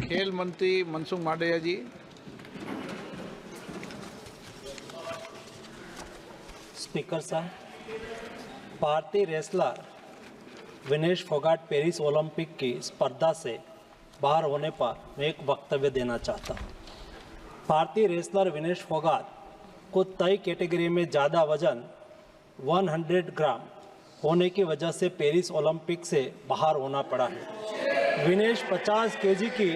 खेल मंत्री मनसुख मांडविया जी। स्पीकर साहब, भारतीय wrestler Vinesh Phogat Paris Olympic की स्पर्धा से बाहर होने पर मैं एक वक्तव्य देना चाहता हूँ। भारतीय रेसलर विनेश फोगाट को तय कैटेगरी में ज़्यादा वजन 100 ग्राम होने की वजह से पेरिस ओलंपिक से बाहर होना पड़ा है। विनेश 50 केजी की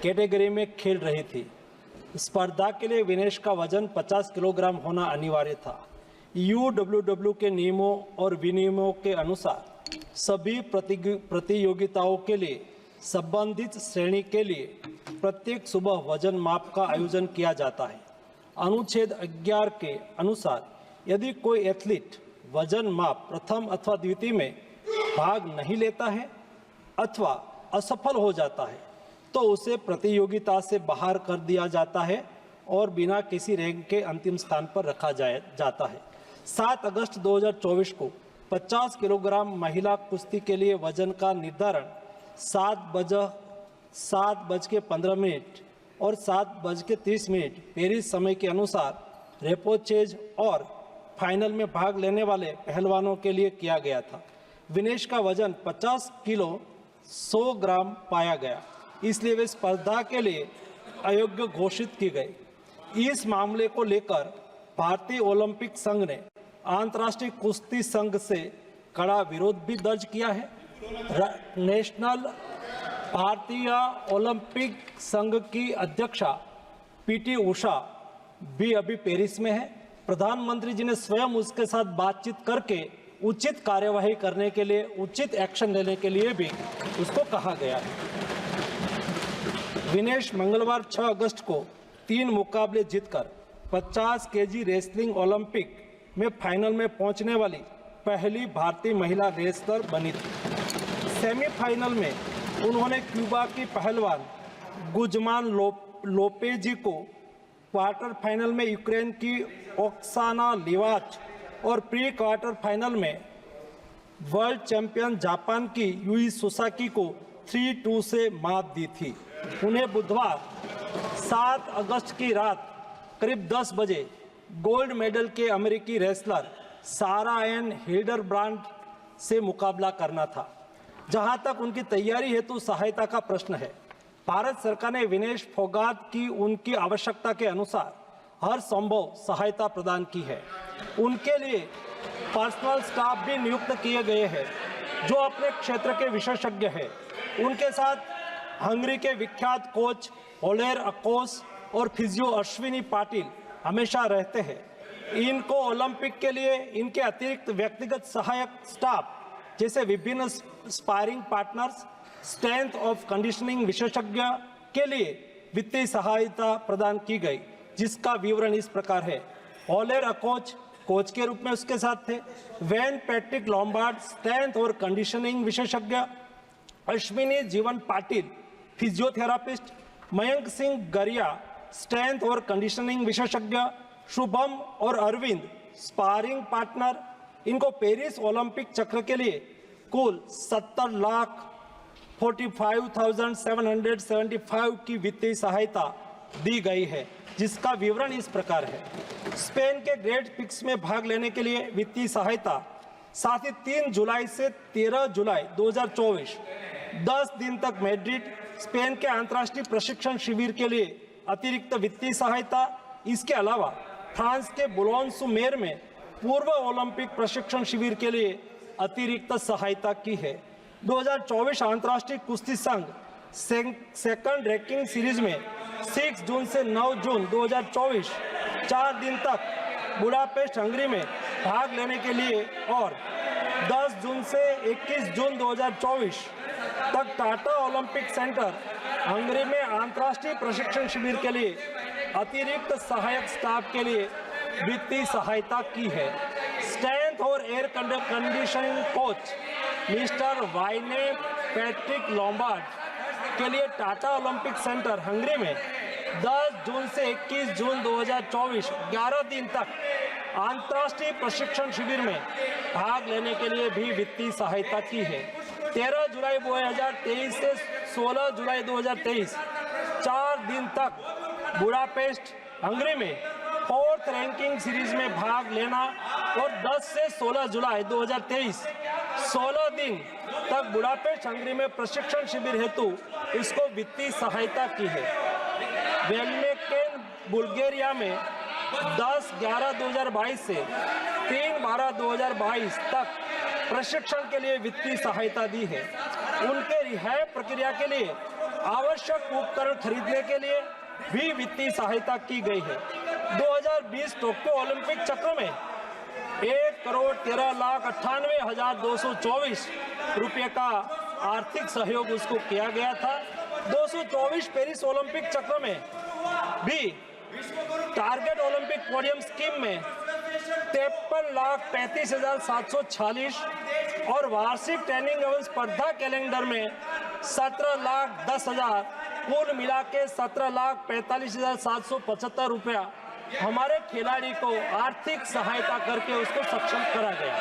कैटेगरी में खेल रही थी। स्पर्धा के लिए विनेश का वजन 50 किलोग्राम होना अनिवार्य था। यूडब्ल्यूडब्ल्यू के नियमों और विनियमों के अनुसार सभी प्रतियोगिताओं के लिए संबंधित श्रेणी के लिए प्रत्येक सुबह वजन माप का आयोजन किया जाता है। अनुच्छेद 11 के अनुसार यदि कोई एथलीट वजन माप प्रथम अथवा द्वितीय में भाग नहीं लेता है अथवा असफल हो जाता है तो उसे प्रतियोगिता से बाहर कर दिया जाता है और बिना किसी रैंक के अंतिम स्थान पर रखा जाता है। 7 अगस्त 2024 को 50 किलोग्राम महिला कुश्ती के लिए वजन का निर्धारण 7:15 और 7:30 पेरिस समय के अनुसार रेपोचेज और फाइनल में भाग लेने वाले पहलवानों के लिए किया गया था। विनेश का वजन 50 किलो 100 ग्राम पाया गया, इसलिए वे स्पर्धा के लिए अयोग्य घोषित की गई। इस मामले को लेकर भारतीय ओलंपिक संघ ने अंतर्राष्ट्रीय कुश्ती संघ से कड़ा विरोध भी दर्ज किया है। नेशनल भारतीय ओलंपिक संघ की अध्यक्षा पीटी उषा भी अभी पेरिस में है। प्रधानमंत्री जी ने स्वयं उसके साथ बातचीत करके उचित कार्यवाही करने के लिए, उचित एक्शन लेने के लिए भी उसको कहा गया है। विनेश मंगलवार 6 अगस्त को 3 मुकाबले जीतकर 50 केजी रेसलिंग ओलंपिक में फाइनल में पहुंचने वाली पहली भारतीय महिला रेसलर बनी थी। सेमीफाइनल में उन्होंने क्यूबा की पहलवान गुजमान लोपेजी को, क्वार्टर फाइनल में यूक्रेन की ओक्साना लिवाच और प्री क्वार्टर फाइनल में वर्ल्ड चैंपियन जापान की यूई सुसाकी को 3-2 से मात दी थी। उन्हें बुधवार 7 अगस्त की रात करीब 10 बजे गोल्ड मेडल के अमेरिकी रेसलर सारा एन हिल्डरब्रांड से मुकाबला करना था। जहां तक उनकी तैयारी हेतु सहायता का प्रश्न है, भारत सरकार ने विनेश फोगाट की उनकी आवश्यकता के अनुसार हर संभव सहायता प्रदान की है। उनके लिए पर्सनल स्टाफ भी नियुक्त किए गए हैं जो अपने क्षेत्र के विशेषज्ञ हैं। उनके साथ हंगरी के विख्यात कोच ओलेर अकोस और फिजियो अश्विनी पाटिल हमेशा रहते हैं। इनको ओलंपिक के लिए इनके अतिरिक्त व्यक्तिगत सहायक स्टाफ जैसे विभिन्न sparring partners, strength of conditioning विशेषज्ञ के लिए वित्तीय सहायता प्रदान की गई, जिसका विवरण इस प्रकार है। ओलेर अकोच कोच के रूप में उसके साथ थे, वैन पैट्रिक लॉम्बार्ड स्ट्रेंथ और कंडीशनिंग विशेषज्ञ, अश्विनी जीवन पाटिल फिजियोथेरापिस्ट, मयंक सिंह गरिया स्ट्रेंथ और कंडीशनिंग विशेषज्ञ, शुभम और अरविंद स्पारिंग पार्टनर। इनको पेरिस ओलंपिक चक्र के लिए कुल 70,45,775 की वित्तीय सहायता दी गई है, जिसका विवरण इस प्रकार है। स्पेन के ग्रेट पिक्स में भाग लेने के लिए वित्तीय सहायता, साथ ही 3 जुलाई से 13 जुलाई 2024 10 दिन तक मैड्रिड स्पेन के अंतर्राष्ट्रीय प्रशिक्षण शिविर के लिए अतिरिक्त वित्तीय सहायता। इसके अलावा फ्रांस के बुलोन-सू-मेर में पूर्व ओलंपिक प्रशिक्षण शिविर के लिए अतिरिक्त सहायता की है। 2024 अंतर्राष्ट्रीय कुश्ती संघ सेकंड रैंकिंग सीरीज में 6 जून से 9 जून 2024 4 दिन तक बुडापेस्ट हंगरी में भाग लेने के लिए और 10 जून से 21 जून 2024 तक टाटा ओलंपिक सेंटर हंगरी में अंतर्राष्ट्रीय प्रशिक्षण शिविर के लिए अतिरिक्त सहायक स्टाफ के लिए वित्तीय सहायता की है। स्ट्रेंथ और air conditioning coach mister Wayne Patrick Lombard के लिए टाटा ओलंपिक सेंटर हंगरी में 10 जून से 21 जून 2024 11 दिन तक अंतर्राष्ट्रीय प्रशिक्षण शिविर में भाग लेने के लिए भी वित्तीय सहायता की है। 13 जुलाई 2023 से 16 जुलाई 2023 4 दिन तक बुडापेस्ट हंगरी में 4th रैंकिंग सीरीज में भाग लेना और 10 से 16 जुलाई 2023 16 दिन तक बुडापेस्ट हंगरी में प्रशिक्षण शिविर हेतु इसको वित्तीय सहायता की है। वेलमेकेन बुल्गारिया में 10/11/2022 से 3/12/2022 तक प्रशिक्षण के लिए वित्तीय सहायता दी है। उनके रिहाई प्रक्रिया के लिए आवश्यक उपकरण खरीदने के लिए भी वित्तीय सहायता की गई है। 2020 टोक्यो ओलंपिक चक्र में 1,13,98,224 रुपये का आर्थिक सहयोग उसको किया गया था। 224 पेरिस ओलंपिक चक्र में भी टारगेट ओलंपिक पोडियम स्कीम में 53,35,746 और वार्षिक ट्रेनिंग एवं स्पर्धा कैलेंडर में 17,10,000 कुल मिला के 17,45,775 रुपया हमारे खिलाड़ी को आर्थिक सहायता करके उसको सक्षम करा गया।